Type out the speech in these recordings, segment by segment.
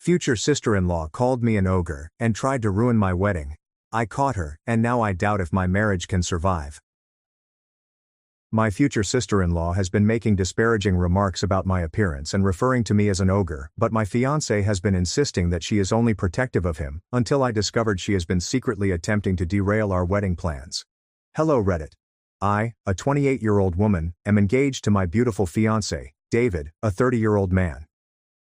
Future sister-in-law called me an ogre and tried to ruin my wedding. I caught her, and now I doubt if my marriage can survive. My future sister-in-law has been making disparaging remarks about my appearance and referring to me as an ogre, but my fiancé has been insisting that she is only protective of him, until I discovered she has been secretly attempting to derail our wedding plans. Hello Reddit. I, a 28-year-old woman, am engaged to my beautiful fiancé, David, a 30-year-old man.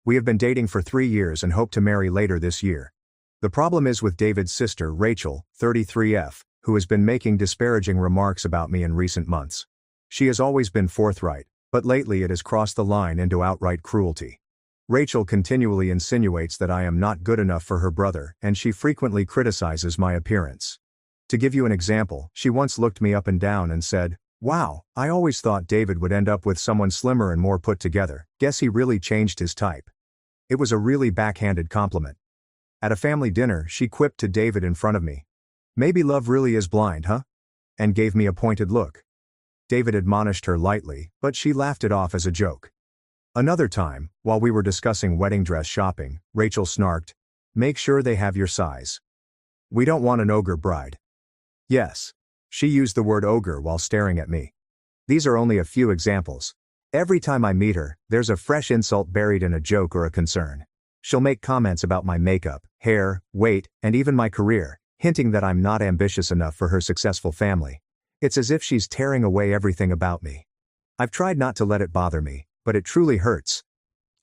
We have been dating for 3 years and hope to marry later this year. The problem is with David's sister, Rachel, 33F, who has been making disparaging remarks about me in recent months. She has always been forthright, but lately it has crossed the line into outright cruelty. Rachel continually insinuates that I am not good enough for her brother, and she frequently criticizes my appearance. To give you an example, she once looked me up and down and said, "Wow, I always thought David would end up with someone slimmer and more put together. Guess he really changed his type." It was a really backhanded compliment. At a family dinner, she quipped to David in front of me, "Maybe love really is blind, huh?" and gave me a pointed look. David admonished her lightly, but she laughed it off as a joke. Another time, while we were discussing wedding dress shopping, Rachel snarked, "Make sure they have your size. We don't want an ogre bride." Yes. She used the word ogre while staring at me. These are only a few examples. Every time I meet her, there's a fresh insult buried in a joke or a concern. She'll make comments about my makeup, hair, weight, and even my career, hinting that I'm not ambitious enough for her successful family. It's as if she's tearing away everything about me. I've tried not to let it bother me, but it truly hurts.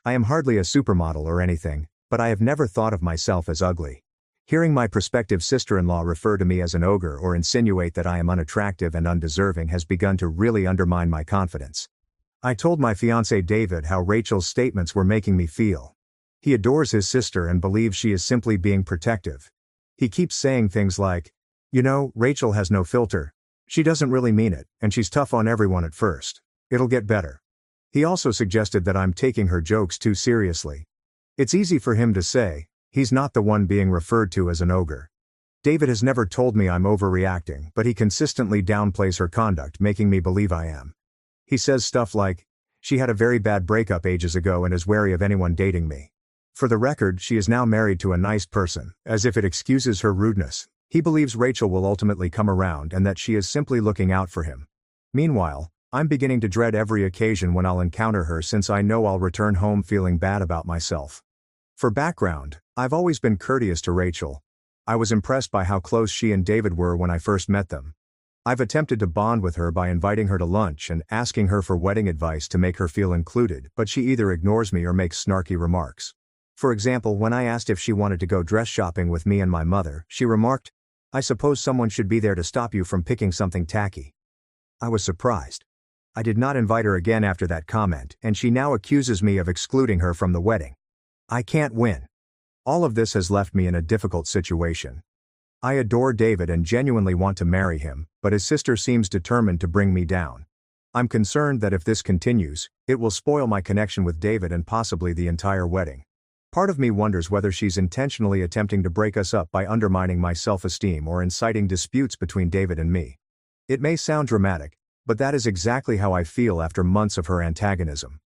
I am hardly a supermodel or anything, but I have never thought of myself as ugly. Hearing my prospective sister-in-law refer to me as an ogre or insinuate that I am unattractive and undeserving has begun to really undermine my confidence. I told my fiancé David how Rachel's statements were making me feel. He adores his sister and believes she is simply being protective. He keeps saying things like, "You know, Rachel has no filter. She doesn't really mean it, and she's tough on everyone at first. It'll get better." He also suggested that I'm taking her jokes too seriously. It's easy for him to say. He's not the one being referred to as an ogre. David has never told me I'm overreacting, but he consistently downplays her conduct, making me believe I am. He says stuff like, "She had a very bad breakup ages ago and is wary of anyone dating me. For the record, she is now married to a nice person," as if it excuses her rudeness. He believes Rachel will ultimately come around and that she is simply looking out for him. Meanwhile, I'm beginning to dread every occasion when I'll encounter her since I know I'll return home feeling bad about myself. For background, I've always been courteous to Rachel. I was impressed by how close she and David were when I first met them. I've attempted to bond with her by inviting her to lunch and asking her for wedding advice to make her feel included, but she either ignores me or makes snarky remarks. For example, when I asked if she wanted to go dress shopping with me and my mother, she remarked, "I suppose someone should be there to stop you from picking something tacky." I was surprised. I did not invite her again after that comment, and she now accuses me of excluding her from the wedding. I can't win. All of this has left me in a difficult situation. I adore David and genuinely want to marry him, but his sister seems determined to bring me down. I'm concerned that if this continues, it will spoil my connection with David and possibly the entire wedding. Part of me wonders whether she's intentionally attempting to break us up by undermining my self-esteem or inciting disputes between David and me. It may sound dramatic, but that is exactly how I feel after months of her antagonism.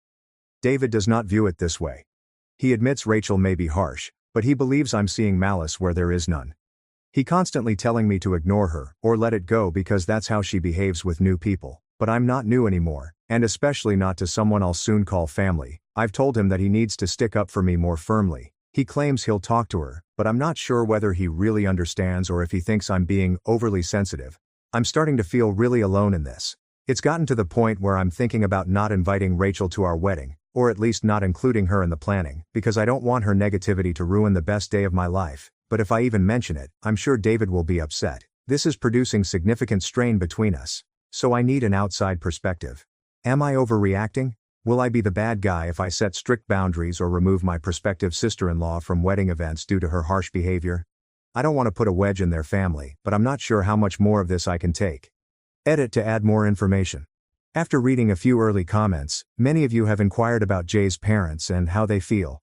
David does not view it this way. He admits Rachel may be harsh, but he believes I'm seeing malice where there is none. He constantly telling me to ignore her, or let it go because that's how she behaves with new people, but I'm not new anymore, and especially not to someone I'll soon call family. I've told him that he needs to stick up for me more firmly. He claims he'll talk to her, but I'm not sure whether he really understands or if he thinks I'm being overly sensitive. I'm starting to feel really alone in this. It's gotten to the point where I'm thinking about not inviting Rachel to our wedding, or at least not including her in the planning, because I don't want her negativity to ruin the best day of my life, but if I even mention it, I'm sure David will be upset. This is producing significant strain between us, so I need an outside perspective. Am I overreacting? Will I be the bad guy if I set strict boundaries or remove my prospective sister-in-law from wedding events due to her harsh behavior? I don't want to put a wedge in their family, but I'm not sure how much more of this I can take. Edit to add more information. After reading a few early comments, many of you have inquired about Jay's parents and how they feel.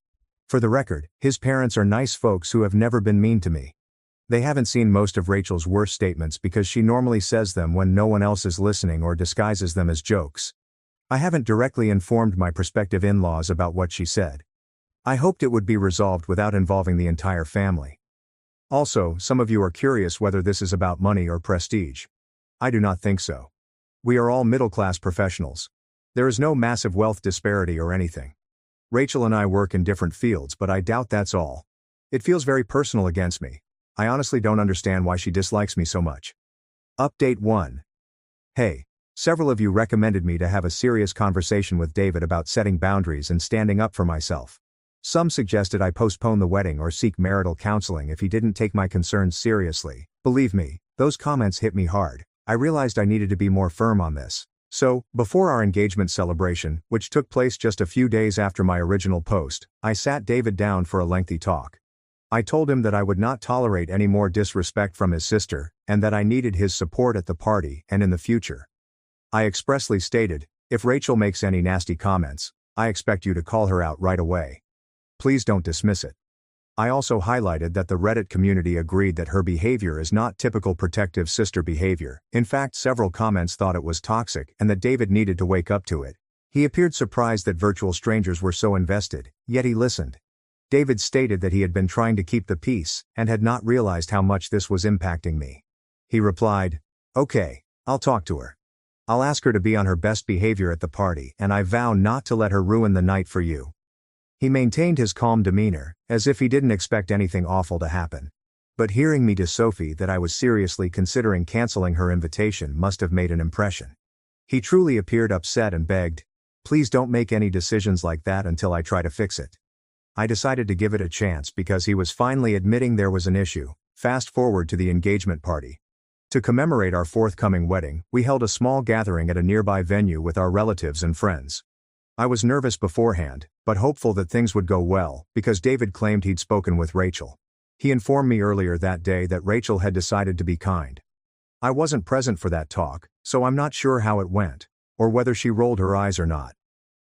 For the record, his parents are nice folks who have never been mean to me. They haven't seen most of Rachel's worst statements because she normally says them when no one else is listening or disguises them as jokes. I haven't directly informed my prospective in-laws about what she said. I hoped it would be resolved without involving the entire family. Also, some of you are curious whether this is about money or prestige. I do not think so. We are all middle-class professionals. There is no massive wealth disparity or anything. Rachel and I work in different fields, but I doubt that's all. It feels very personal against me. I honestly don't understand why she dislikes me so much. Update 1. Hey, several of you recommended me to have a serious conversation with David about setting boundaries and standing up for myself. Some suggested I postpone the wedding or seek marital counseling if he didn't take my concerns seriously. Believe me, those comments hit me hard. I realized I needed to be more firm on this. So, before our engagement celebration, which took place just a few days after my original post, I sat David down for a lengthy talk. I told him that I would not tolerate any more disrespect from his sister, and that I needed his support at the party and in the future. I expressly stated, if Rachel makes any nasty comments, I expect you to call her out right away. Please don't dismiss it. I also highlighted that the Reddit community agreed that her behavior is not typical protective sister behavior. In fact, several comments thought it was toxic and that David needed to wake up to it. He appeared surprised that virtual strangers were so invested, yet he listened. David stated that he had been trying to keep the peace and had not realized how much this was impacting me. He replied, "Okay, I'll talk to her. I'll ask her to be on her best behavior at the party, and I vow not to let her ruin the night for you." He maintained his calm demeanor, as if he didn't expect anything awful to happen. But hearing me to Sophie that I was seriously considering canceling her invitation must have made an impression. He truly appeared upset and begged, "Please don't make any decisions like that until I try to fix it." I decided to give it a chance because he was finally admitting there was an issue. Fast forward to the engagement party. To commemorate our forthcoming wedding, we held a small gathering at a nearby venue with our relatives and friends. I was nervous beforehand, but hopeful that things would go well, because David claimed he'd spoken with Rachel. He informed me earlier that day that Rachel had decided to be kind. I wasn't present for that talk, so I'm not sure how it went, or whether she rolled her eyes or not.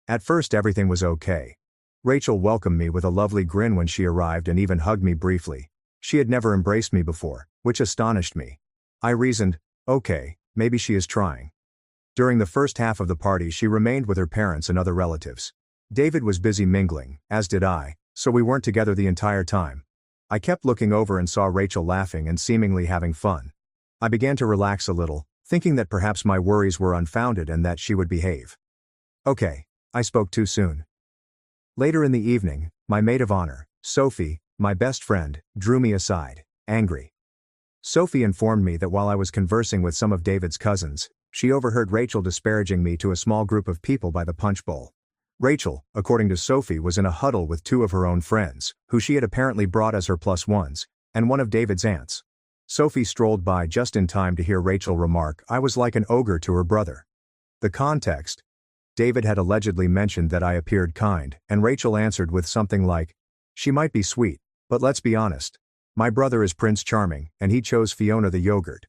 At first everything was okay. Rachel welcomed me with a lovely grin when she arrived and even hugged me briefly. She had never embraced me before, which astonished me. I reasoned, okay, maybe she is trying. During the first half of the party she remained with her parents and other relatives. David was busy mingling, as did I, so we weren't together the entire time. I kept looking over and saw Rachel laughing and seemingly having fun. I began to relax a little, thinking that perhaps my worries were unfounded and that she would behave. Okay, I spoke too soon. Later in the evening, my maid of honor, Sophie, my best friend, drew me aside, angry. Sophie informed me that while I was conversing with some of David's cousins, she overheard Rachel disparaging me to a small group of people by the punch bowl. Rachel, according to Sophie, was in a huddle with two of her own friends, who she had apparently brought as her plus ones, and one of David's aunts. Sophie strolled by just in time to hear Rachel remark, "I was like an ogre to her brother." The context: David had allegedly mentioned that I appeared kind, and Rachel answered with something like, "She might be sweet, but let's be honest. My brother is Prince Charming, and he chose Fiona the yogurt."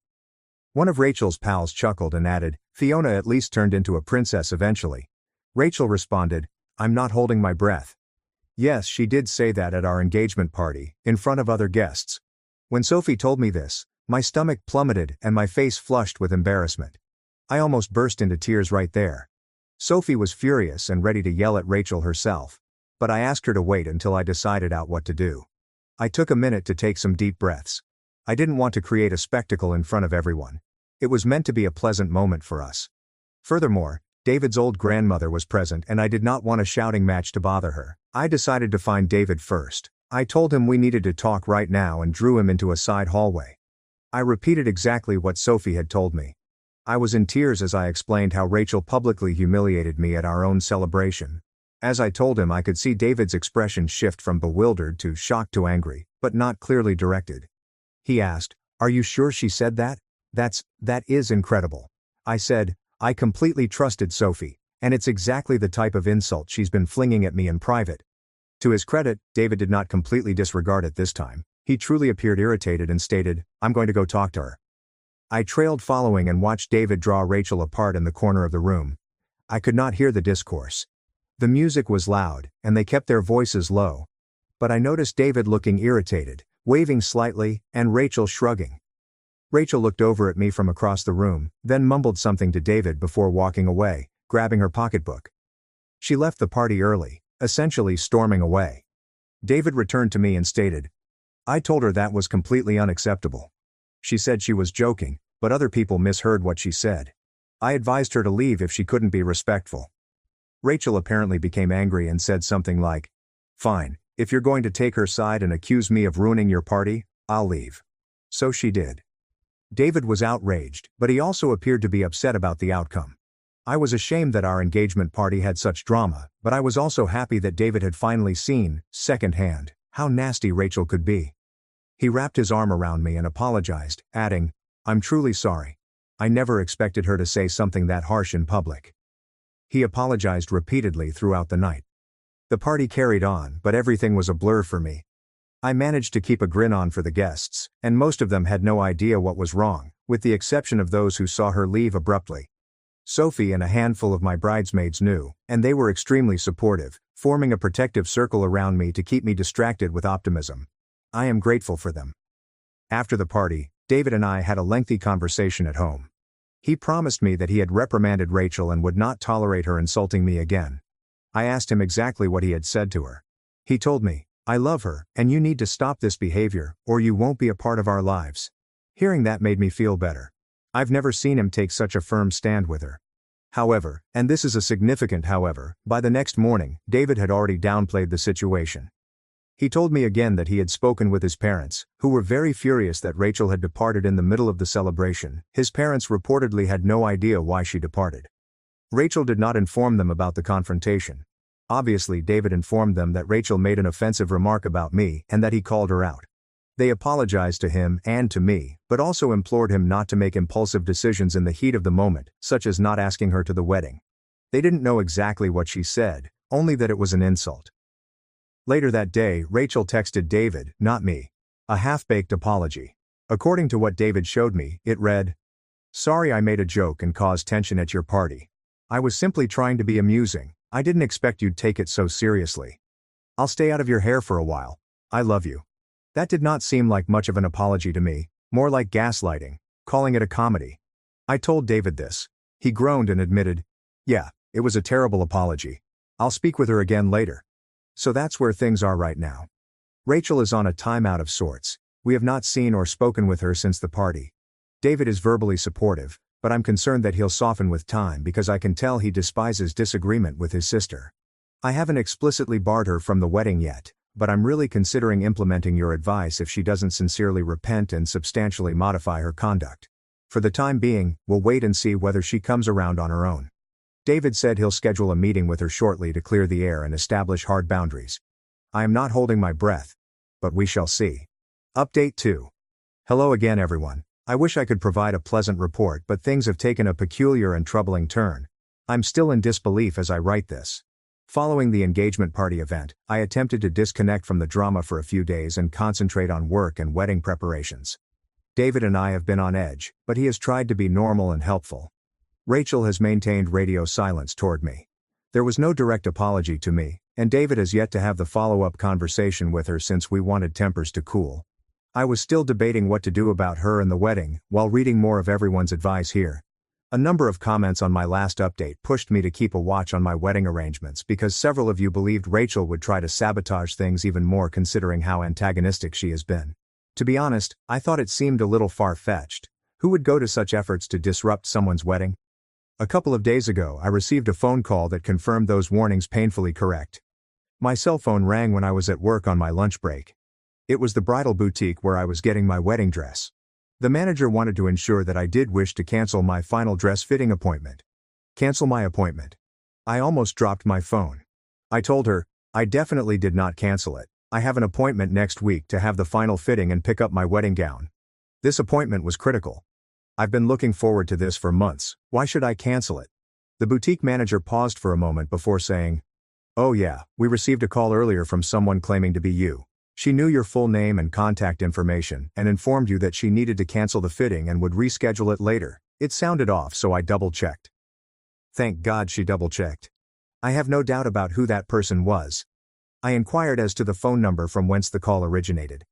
One of Rachel's pals chuckled and added, "Fiona at least turned into a princess eventually." Rachel responded, "I'm not holding my breath." Yes, she did say that at our engagement party, in front of other guests. When Sophie told me this, my stomach plummeted and my face flushed with embarrassment. I almost burst into tears right there. Sophie was furious and ready to yell at Rachel herself, but I asked her to wait until I decided out what to do. I took a minute to take some deep breaths. I didn't want to create a spectacle in front of everyone. It was meant to be a pleasant moment for us. Furthermore, David's old grandmother was present and I did not want a shouting match to bother her. I decided to find David first. I told him we needed to talk right now and drew him into a side hallway. I repeated exactly what Sophie had told me. I was in tears as I explained how Rachel publicly humiliated me at our own celebration. As I told him, I could see David's expression shift from bewildered to shocked to angry, but not clearly directed. He asked, "Are you sure she said that? That is incredible." I said, "I completely trusted Sophie, and it's exactly the type of insult she's been flinging at me in private." To his credit, David did not completely disregard it this time. He truly appeared irritated and stated, "I'm going to go talk to her." I trailed following and watched David draw Rachel apart in the corner of the room. I could not hear the discourse. The music was loud, and they kept their voices low. But I noticed David looking irritated, waving slightly, and Rachel shrugging. Rachel looked over at me from across the room, then mumbled something to David before walking away, grabbing her pocketbook. She left the party early, essentially storming away. David returned to me and stated, I told her that was completely unacceptable. She said she was joking, but other people misheard what she said. I advised her to leave if she couldn't be respectful. Rachel apparently became angry and said something like, Fine, if you're going to take her side and accuse me of ruining your party, I'll leave. So she did. David was outraged, but he also appeared to be upset about the outcome. I was ashamed that our engagement party had such drama, but I was also happy that David had finally seen, secondhand, how nasty Rachel could be. He wrapped his arm around me and apologized, adding, I'm truly sorry. I never expected her to say something that harsh in public. He apologized repeatedly throughout the night. The party carried on, but everything was a blur for me. I managed to keep a grin on for the guests, and most of them had no idea what was wrong, with the exception of those who saw her leave abruptly. Sophie and a handful of my bridesmaids knew, and they were extremely supportive, forming a protective circle around me to keep me distracted with optimism. I am grateful for them. After the party, David and I had a lengthy conversation at home. He promised me that he had reprimanded Rachel and would not tolerate her insulting me again. I asked him exactly what he had said to her. He told me, I love her, and you need to stop this behavior, or you won't be a part of our lives. Hearing that made me feel better. I've never seen him take such a firm stand with her. However, and this is a significant however, by the next morning, David had already downplayed the situation. He told me again that he had spoken with his parents, who were very furious that Rachel had departed in the middle of the celebration. His parents reportedly had no idea why she departed. Rachel did not inform them about the confrontation. Obviously, David informed them that Rachel made an offensive remark about me and that he called her out. They apologized to him and to me, but also implored him not to make impulsive decisions in the heat of the moment, such as not asking her to the wedding. They didn't know exactly what she said, only that it was an insult. Later that day, Rachel texted David, not me, a half-baked apology. According to what David showed me, it read, Sorry I made a joke and caused tension at your party. I was simply trying to be amusing. I didn't expect you'd take it so seriously. I'll stay out of your hair for a while. I love you. That did not seem like much of an apology to me, more like gaslighting, calling it a comedy. I told David this. He groaned and admitted, Yeah, it was a terrible apology. I'll speak with her again later. So that's where things are right now. Rachel is on a timeout of sorts. We have not seen or spoken with her since the party. David is verbally supportive, but I'm concerned that he'll soften with time because I can tell he despises disagreement with his sister. I haven't explicitly barred her from the wedding yet, but I'm really considering implementing your advice if she doesn't sincerely repent and substantially modify her conduct. For the time being, we'll wait and see whether she comes around on her own. David said he'll schedule a meeting with her shortly to clear the air and establish hard boundaries. I am not holding my breath, but we shall see. Update 2. Hello again everyone. I wish I could provide a pleasant report, but things have taken a peculiar and troubling turn. I'm still in disbelief as I write this. Following the engagement party event, I attempted to disconnect from the drama for a few days and concentrate on work and wedding preparations. David and I have been on edge, but he has tried to be normal and helpful. Rachel has maintained radio silence toward me. There was no direct apology to me, and David has yet to have the follow-up conversation with her since we wanted tempers to cool. I was still debating what to do about her and the wedding, while reading more of everyone's advice here. A number of comments on my last update pushed me to keep a watch on my wedding arrangements because several of you believed Rachel would try to sabotage things even more considering how antagonistic she has been. To be honest, I thought it seemed a little far-fetched. Who would go to such efforts to disrupt someone's wedding? A couple of days ago, I received a phone call that confirmed those warnings painfully correct. My cell phone rang when I was at work on my lunch break. It was the bridal boutique where I was getting my wedding dress. The manager wanted to ensure that I did wish to cancel my final dress fitting appointment. Cancel my appointment. I almost dropped my phone. I told her, I definitely did not cancel it. I have an appointment next week to have the final fitting and pick up my wedding gown. This appointment was critical. I've been looking forward to this for months. Why should I cancel it? The boutique manager paused for a moment before saying, Oh yeah, we received a call earlier from someone claiming to be you. She knew your full name and contact information and informed you that she needed to cancel the fitting and would reschedule it later. It sounded off, so I double-checked. Thank God she double-checked. I have no doubt about who that person was. I inquired as to the phone number from whence the call originated.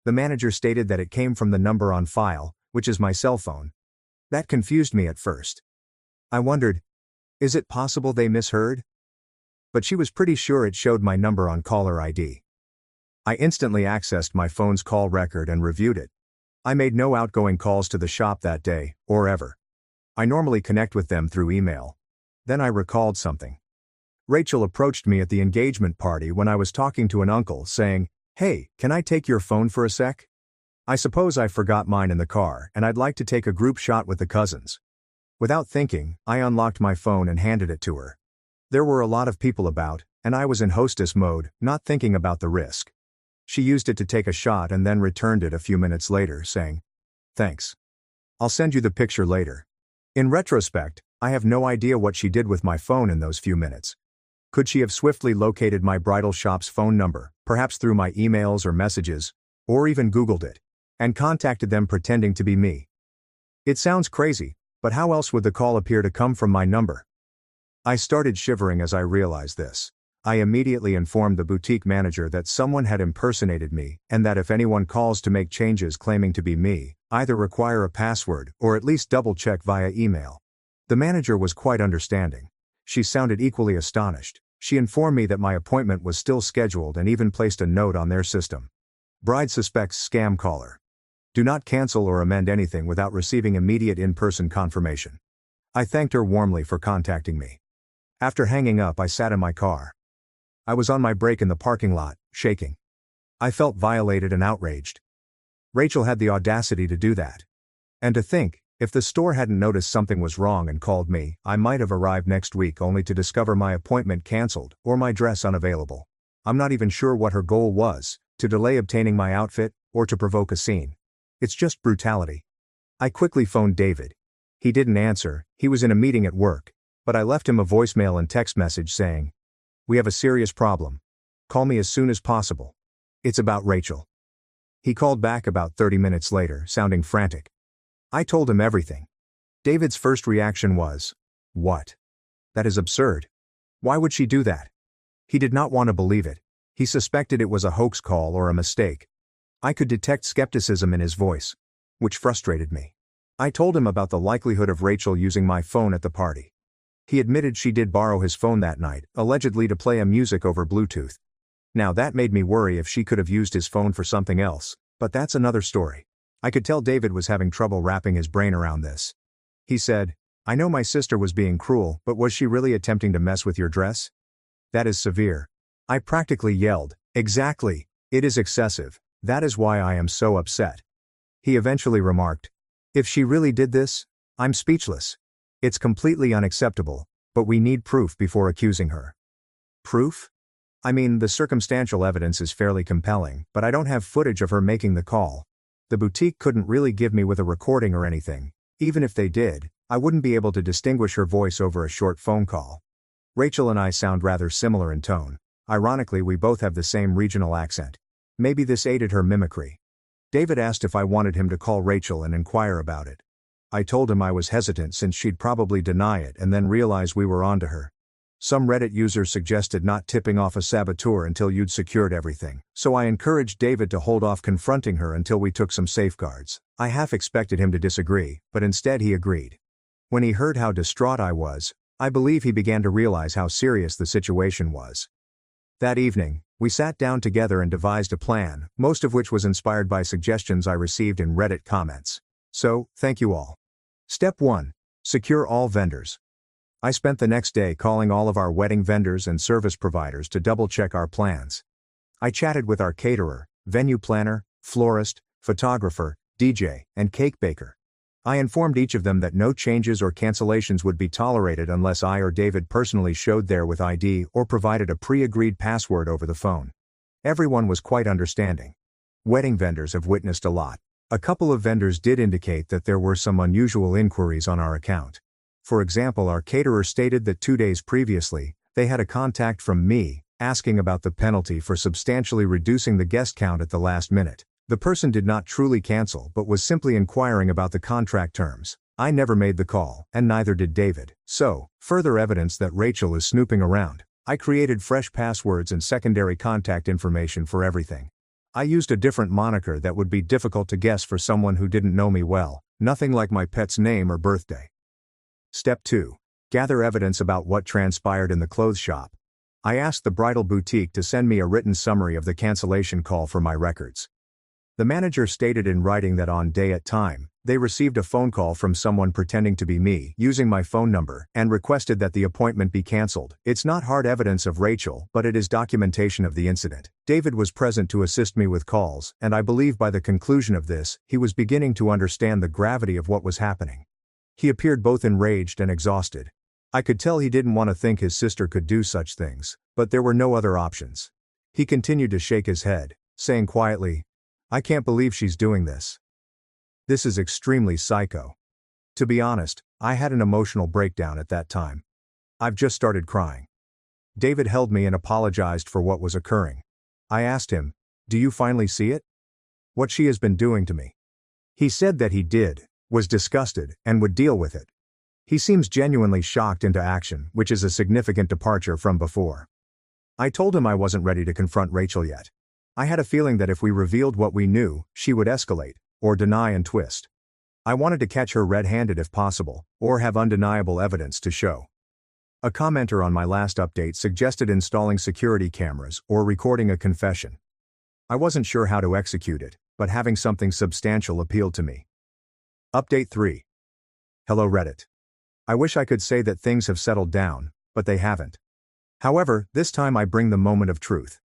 The manager stated that it came from the number on file, which is my cell phone. That confused me at first. I wondered, is it possible they misheard? But she was pretty sure it showed my number on caller ID. I instantly accessed my phone's call record and reviewed it. I made no outgoing calls to the shop that day, or ever. I normally connect with them through email. Then I recalled something. Rachel approached me at the engagement party when I was talking to an uncle, saying, "Hey, can I take your phone for a sec? I suppose I forgot mine in the car and I'd like to take a group shot with the cousins." Without thinking, I unlocked my phone and handed it to her. There were a lot of people about, and I was in hostess mode, not thinking about the risk. She used it to take a shot and then returned it a few minutes later, saying, "Thanks. I'll send you the picture later." In retrospect, I have no idea what she did with my phone in those few minutes. Could she have swiftly located my bridal shop's phone number, perhaps through my emails or messages, or even Googled it, and contacted them pretending to be me? It sounds crazy, but how else would the call appear to come from my number? I started shivering as I realized this. I immediately informed the boutique manager that someone had impersonated me, and that if anyone calls to make changes claiming to be me, either require a password or at least double-check via email. The manager was quite understanding. She sounded equally astonished. She informed me that my appointment was still scheduled and even placed a note on their system. Bride suspects scam caller. Do not cancel or amend anything without receiving immediate in-person confirmation. I thanked her warmly for contacting me. After hanging up, I sat in my car. I was on my break in the parking lot, shaking. I felt violated and outraged. Rachel had the audacity to do that. And to think, if the store hadn't noticed something was wrong and called me, I might have arrived next week only to discover my appointment canceled or my dress unavailable. I'm not even sure what her goal was, to delay obtaining my outfit, or to provoke a scene. It's just brutality. I quickly phoned David. He didn't answer, he was in a meeting at work, but I left him a voicemail and text message saying, "We have a serious problem. Call me as soon as possible. It's about Rachel." He called back about 30 minutes later, sounding frantic. I told him everything. David's first reaction was, "What? That is absurd. Why would she do that?" He did not want to believe it. He suspected it was a hoax call or a mistake. I could detect skepticism in his voice, which frustrated me. I told him about the likelihood of Rachel using my phone at the party. He admitted she did borrow his phone that night, allegedly to play a music over Bluetooth. Now that made me worry if she could have used his phone for something else, but that's another story. I could tell David was having trouble wrapping his brain around this. He said, "I know my sister was being cruel, but was she really attempting to mess with your dress? That is severe." I practically yelled, "Exactly, it is excessive, that is why I am so upset." He eventually remarked, "If she really did this, I'm speechless. It's completely unacceptable, but we need proof before accusing her." Proof? I mean, the circumstantial evidence is fairly compelling, but I don't have footage of her making the call. The boutique couldn't really give me with a recording or anything. Even if they did, I wouldn't be able to distinguish her voice over a short phone call. Rachel and I sound rather similar in tone. Ironically, we both have the same regional accent. Maybe this aided her mimicry. David asked if I wanted him to call Rachel and inquire about it. I told him I was hesitant since she'd probably deny it and then realize we were onto her. Some Reddit users suggested not tipping off a saboteur until you'd secured everything, so I encouraged David to hold off confronting her until we took some safeguards. I half expected him to disagree, but instead he agreed. When he heard how distraught I was, I believe he began to realize how serious the situation was. That evening, we sat down together and devised a plan, most of which was inspired by suggestions I received in Reddit comments. So, thank you all. Step 1. Secure all vendors. I spent the next day calling all of our wedding vendors and service providers to double-check our plans. I chatted with our caterer, venue planner, florist, photographer, DJ, and cake baker. I informed each of them that no changes or cancellations would be tolerated unless I or David personally showed there with ID or provided a pre-agreed password over the phone. Everyone was quite understanding. Wedding vendors have witnessed a lot. A couple of vendors did indicate that there were some unusual inquiries on our account. For example, our caterer stated that 2 days previously, they had a contact from me, asking about the penalty for substantially reducing the guest count at the last minute. The person did not truly cancel but was simply inquiring about the contract terms. I never made the call, and neither did David. So, further evidence that Rachel is snooping around. I created fresh passwords and secondary contact information for everything. I used a different moniker that would be difficult to guess for someone who didn't know me well, nothing like my pet's name or birthday. Step 2. Gather evidence about what transpired in the clothes shop. I asked the bridal boutique to send me a written summary of the cancellation call for my records. The manager stated in writing that on day at time, they received a phone call from someone pretending to be me using my phone number and requested that the appointment be cancelled. It's not hard evidence of Rachel, but it is documentation of the incident. David was present to assist me with calls, and I believe by the conclusion of this, he was beginning to understand the gravity of what was happening. He appeared both enraged and exhausted. I could tell he didn't want to think his sister could do such things, but there were no other options. He continued to shake his head, saying quietly, "I can't believe she's doing this. This is extremely psycho." To be honest, I had an emotional breakdown at that time. I've just started crying. David held me and apologized for what was occurring. I asked him, "Do you finally see it? What she has been doing to me?" He said that he did, was disgusted, and would deal with it. He seems genuinely shocked into action, which is a significant departure from before. I told him I wasn't ready to confront Rachel yet. I had a feeling that if we revealed what we knew, she would escalate, or deny and twist. I wanted to catch her red-handed if possible, or have undeniable evidence to show. A commenter on my last update suggested installing security cameras or recording a confession. I wasn't sure how to execute it, but having something substantial appealed to me. Update 3. Hello Reddit. I wish I could say that things have settled down, but they haven't. However, this time I bring the moment of truth.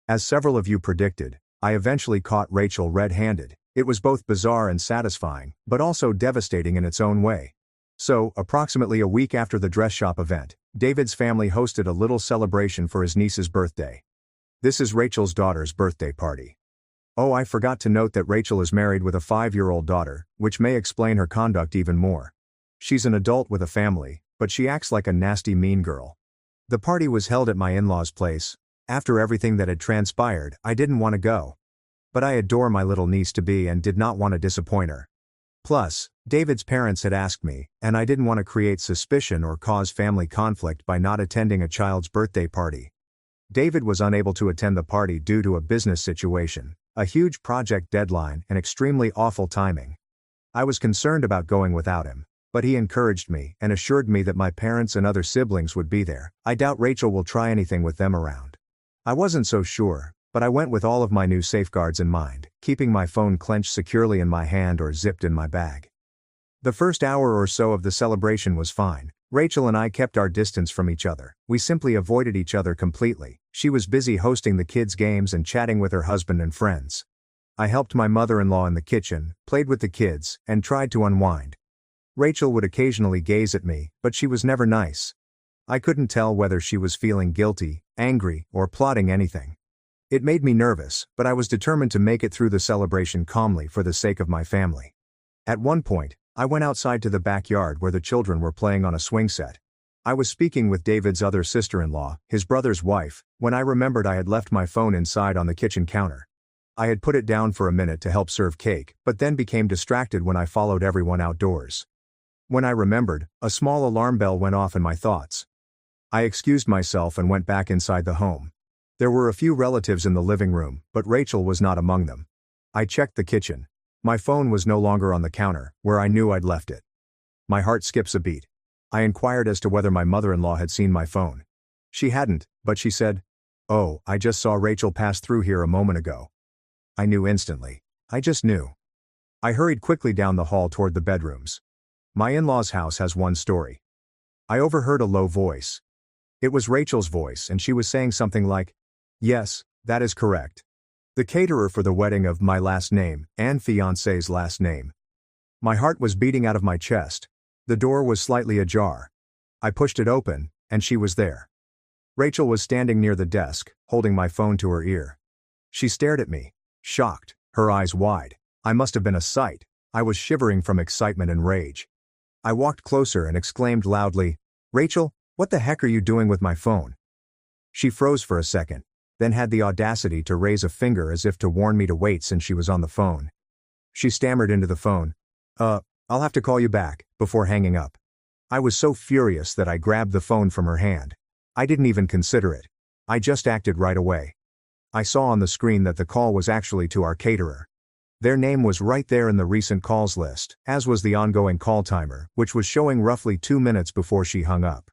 As several of you predicted, I eventually caught Rachel red-handed. It was both bizarre and satisfying, but also devastating in its own way. So, approximately a week after the dress shop event, David's family hosted a little celebration for his niece's birthday. This is Rachel's daughter's birthday party. Oh, I forgot to note that Rachel is married with a 5-year-old daughter, which may explain her conduct even more. She's an adult with a family, but she acts like a nasty mean girl. The party was held at my in-laws' place. After everything that had transpired, I didn't want to go. But I adore my little niece-to-be and did not want to disappoint her. Plus, David's parents had asked me, and I didn't want to create suspicion or cause family conflict by not attending a child's birthday party. David was unable to attend the party due to a business situation, a huge project deadline, and extremely awful timing. I was concerned about going without him, but he encouraged me and assured me that my parents and other siblings would be there. I doubt Rachel will try anything with them around. I wasn't so sure, but I went with all of my new safeguards in mind, keeping my phone clenched securely in my hand or zipped in my bag. The first hour or so of the celebration was fine. Rachel and I kept our distance from each other. We simply avoided each other completely. She was busy hosting the kids' games and chatting with her husband and friends. I helped my mother-in-law in the kitchen, played with the kids, and tried to unwind. Rachel would occasionally gaze at me, but she was never nice. I couldn't tell whether she was feeling guilty, angry, or plotting anything. It made me nervous, but I was determined to make it through the celebration calmly for the sake of my family. At one point, I went outside to the backyard where the children were playing on a swing set. I was speaking with David's other sister-in-law, his brother's wife, when I remembered I had left my phone inside on the kitchen counter. I had put it down for a minute to help serve cake, but then became distracted when I followed everyone outdoors. When I remembered, a small alarm bell went off in my thoughts. I excused myself and went back inside the home. There were a few relatives in the living room, but Rachel was not among them. I checked the kitchen. My phone was no longer on the counter, where I knew I'd left it. My heart skips a beat. I inquired as to whether my mother-in-law had seen my phone. She hadn't, but she said, "Oh, I just saw Rachel pass through here a moment ago." I knew instantly. I just knew. I hurried quickly down the hall toward the bedrooms. My in-laws' house has one story. I overheard a low voice. It was Rachel's voice, and she was saying something like, "Yes, that is correct. The caterer for the wedding of my last name, and fiancé's last name." My heart was beating out of my chest. The door was slightly ajar. I pushed it open, and she was there. Rachel was standing near the desk, holding my phone to her ear. She stared at me, shocked, her eyes wide. I must have been a sight. I was shivering from excitement and rage. I walked closer and exclaimed loudly, "Rachel, what the heck are you doing with my phone?" She froze for a second, then had the audacity to raise a finger as if to warn me to wait since she was on the phone. She stammered into the phone, I'll have to call you back," before hanging up. I was so furious that I grabbed the phone from her hand. I didn't even consider it. I just acted right away. I saw on the screen that the call was actually to our caterer. Their name was right there in the recent calls list, as was the ongoing call timer, which was showing roughly 2 minutes before she hung up.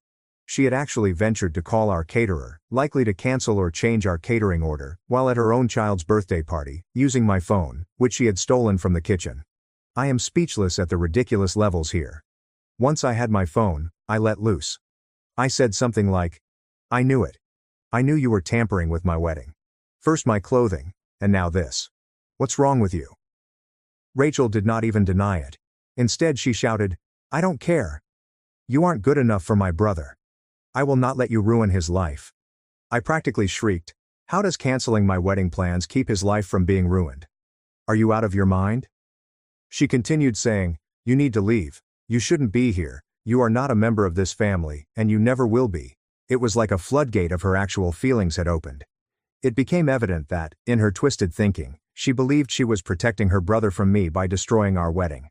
She had actually ventured to call our caterer, likely to cancel or change our catering order, while at her own child's birthday party, using my phone, which she had stolen from the kitchen. I am speechless at the ridiculous levels here. Once I had my phone, I let loose. I said something like, "I knew it. I knew you were tampering with my wedding. First my clothing, and now this. What's wrong with you?" Rachel did not even deny it. Instead she shouted, "I don't care. You aren't good enough for my brother. I will not let you ruin his life." I practically shrieked, "How does canceling my wedding plans keep his life from being ruined? Are you out of your mind?" She continued saying, "You need to leave. You shouldn't be here. You are not a member of this family, and you never will be." It was like a floodgate of her actual feelings had opened. It became evident that, in her twisted thinking, she believed she was protecting her brother from me by destroying our wedding.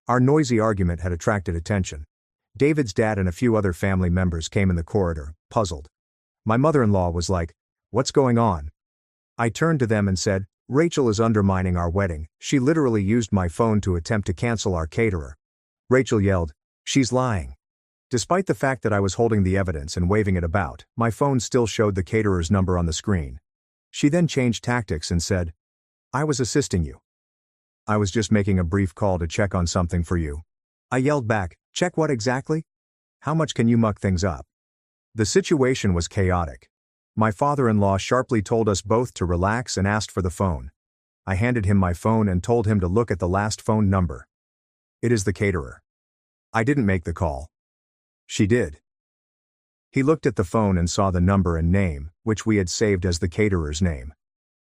Our noisy argument had attracted attention. David's dad and a few other family members came in the corridor, puzzled. My mother-in-law was like, "What's going on?" I turned to them and said, "Rachel is undermining our wedding. She literally used my phone to attempt to cancel our caterer." Rachel yelled, "She's lying." Despite the fact that I was holding the evidence and waving it about, my phone still showed the caterer's number on the screen. She then changed tactics and said, "I was assisting you. I was just making a brief call to check on something for you." I yelled back, "Check what exactly? How much can you muck things up?" The situation was chaotic. My father-in-law sharply told us both to relax and asked for the phone. I handed him my phone and told him to look at the last phone number. "It is the caterer. I didn't make the call. She did." He looked at the phone and saw the number and name, which we had saved as the caterer's name.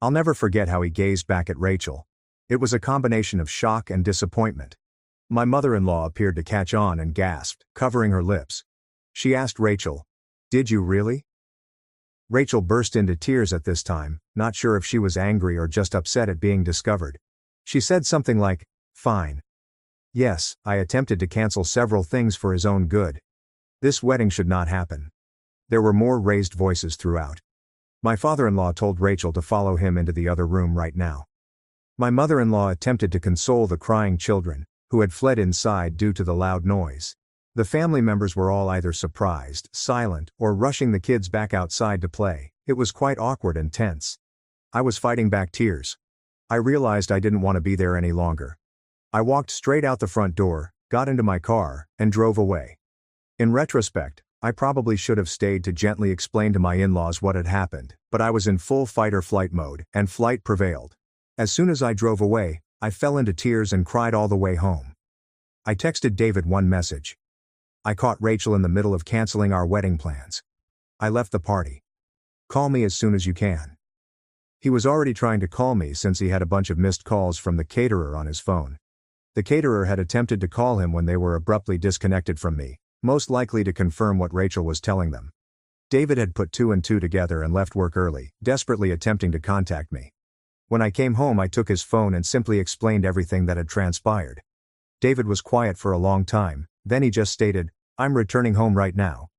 I'll never forget how he gazed back at Rachel. It was a combination of shock and disappointment. My mother-in-law appeared to catch on and gasped, covering her lips. She asked Rachel, "Did you really?" Rachel burst into tears at this time, not sure if she was angry or just upset at being discovered. She said something like, "Fine. Yes, I attempted to cancel several things for his own good. This wedding should not happen." There were more raised voices throughout. My father-in-law told Rachel to follow him into the other room right now. My mother-in-law attempted to console the crying children, who had fled inside due to the loud noise. The family members were all either surprised, silent, or rushing the kids back outside to play. It was quite awkward and tense. I was fighting back tears. I realized I didn't want to be there any longer. I walked straight out the front door, got into my car, and drove away. In retrospect, I probably should have stayed to gently explain to my in-laws what had happened, but I was in full fight-or-flight mode, and flight prevailed. As soon as I drove away, I fell into tears and cried all the way home. I texted David one message. "I caught Rachel in the middle of canceling our wedding plans. I left the party. Call me as soon as you can." He was already trying to call me since he had a bunch of missed calls from the caterer on his phone. The caterer had attempted to call him when they were abruptly disconnected from me, most likely to confirm what Rachel was telling them. David had put two and two together and left work early, desperately attempting to contact me. When I came home I took his phone and simply explained everything that had transpired. David was quiet for a long time, then he just stated, "I'm returning home right now."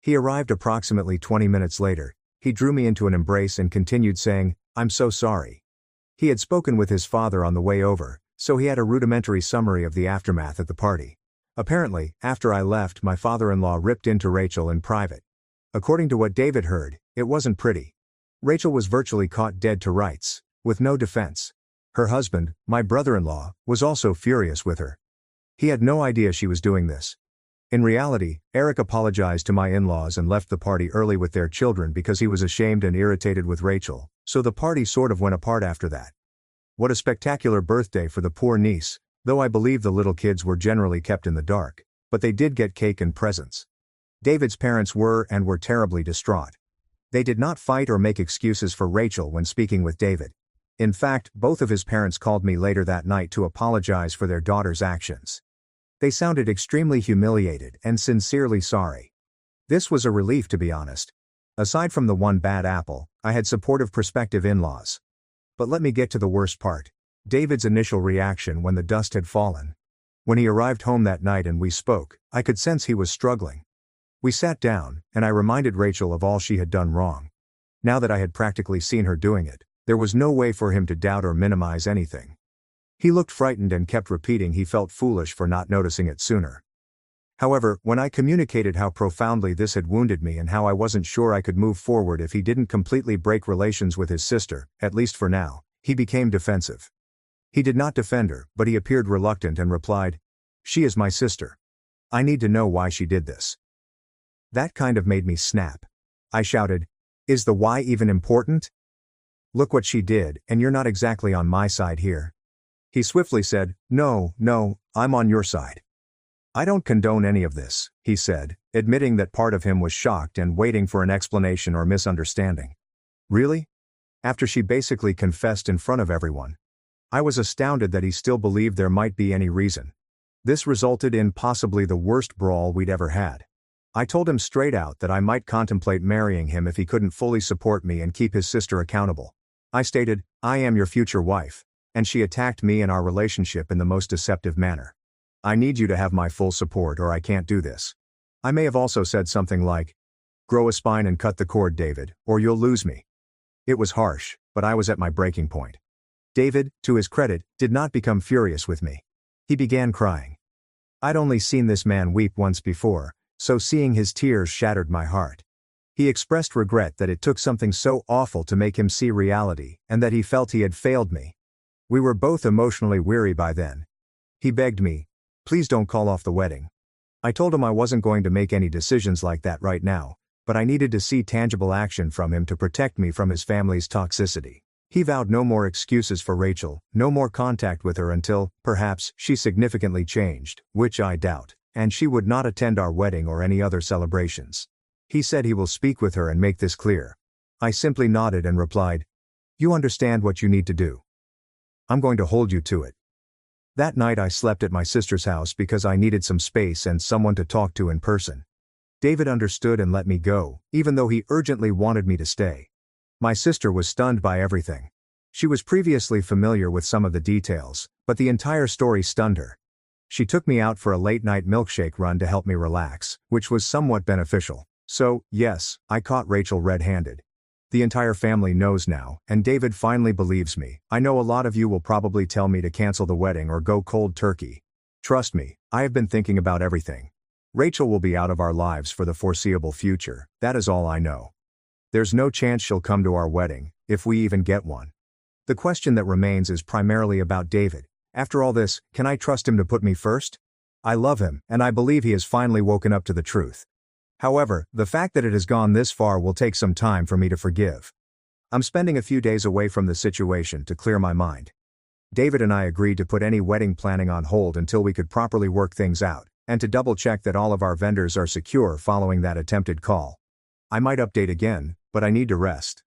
He arrived approximately 20 minutes later. He drew me into an embrace and continued saying, "I'm so sorry." He had spoken with his father on the way over, so he had a rudimentary summary of the aftermath at the party. Apparently, after I left, my father-in-law ripped into Rachel in private. According to what David heard, it wasn't pretty. Rachel was virtually caught dead to rights, with no defense. Her husband, my brother-in-law, was also furious with her. He had no idea she was doing this. In reality, Eric apologized to my in-laws and left the party early with their children because he was ashamed and irritated with Rachel, so the party sort of went apart after that. What a spectacular birthday for the poor niece, though I believe the little kids were generally kept in the dark, but they did get cake and presents. David's parents were terribly distraught. They did not fight or make excuses for Rachel when speaking with David. In fact, both of his parents called me later that night to apologize for their daughter's actions. They sounded extremely humiliated and sincerely sorry. This was a relief, to be honest. Aside from the one bad apple, I had supportive prospective in-laws. But let me get to the worst part. David's initial reaction when the dust had fallen. When he arrived home that night and we spoke, I could sense he was struggling. We sat down, and I reminded Rachel of all she had done wrong. Now that I had practically seen her doing it, there was no way for him to doubt or minimize anything. He looked frightened and kept repeating he felt foolish for not noticing it sooner. However, when I communicated how profoundly this had wounded me and how I wasn't sure I could move forward if he didn't completely break relations with his sister, at least for now, he became defensive. He did not defend her, but he appeared reluctant and replied, "She is my sister. I need to know why she did this." That kind of made me snap. I shouted, "Is the why even important? Look what she did, and you're not exactly on my side here." He swiftly said, "No, I'm on your side." "I don't condone any of this," he said, admitting that part of him was shocked and waiting for an explanation or misunderstanding. "Really?" After she basically confessed in front of everyone. I was astounded that he still believed there might be any reason. This resulted in possibly the worst brawl we'd ever had. I told him straight out that I might contemplate marrying him if he couldn't fully support me and keep his sister accountable. I stated, "I am your future wife," and she attacked me and our relationship in the most deceptive manner. "I need you to have my full support or I can't do this." I may have also said something like, "Grow a spine and cut the cord, David, or you'll lose me." It was harsh, but I was at my breaking point. David, to his credit, did not become furious with me. He began crying. I'd only seen this man weep once before, so seeing his tears shattered my heart. He expressed regret that it took something so awful to make him see reality, and that he felt he had failed me. We were both emotionally weary by then. He begged me, "Please don't call off the wedding." I told him I wasn't going to make any decisions like that right now, but I needed to see tangible action from him to protect me from his family's toxicity. He vowed no more excuses for Rachel, no more contact with her until, perhaps, she significantly changed, which I doubt, and she would not attend our wedding or any other celebrations. He said he will speak with her and make this clear. I simply nodded and replied, "You understand what you need to do. I'm going to hold you to it." That night I slept at my sister's house because I needed some space and someone to talk to in person. David understood and let me go, even though he urgently wanted me to stay. My sister was stunned by everything. She was previously familiar with some of the details, but the entire story stunned her. She took me out for a late-night milkshake run to help me relax, which was somewhat beneficial. So, yes, I caught Rachel red-handed. The entire family knows now, and David finally believes me. I know a lot of you will probably tell me to cancel the wedding or go cold turkey. Trust me, I have been thinking about everything. Rachel will be out of our lives for the foreseeable future, that is all I know. There's no chance she'll come to our wedding, if we even get one. The question that remains is primarily about David. After all this, can I trust him to put me first? I love him, and I believe he has finally woken up to the truth. However, the fact that it has gone this far will take some time for me to forgive. I'm spending a few days away from the situation to clear my mind. David and I agreed to put any wedding planning on hold until we could properly work things out, and to double-check that all of our vendors are secure following that attempted call. I might update again, but I need to rest.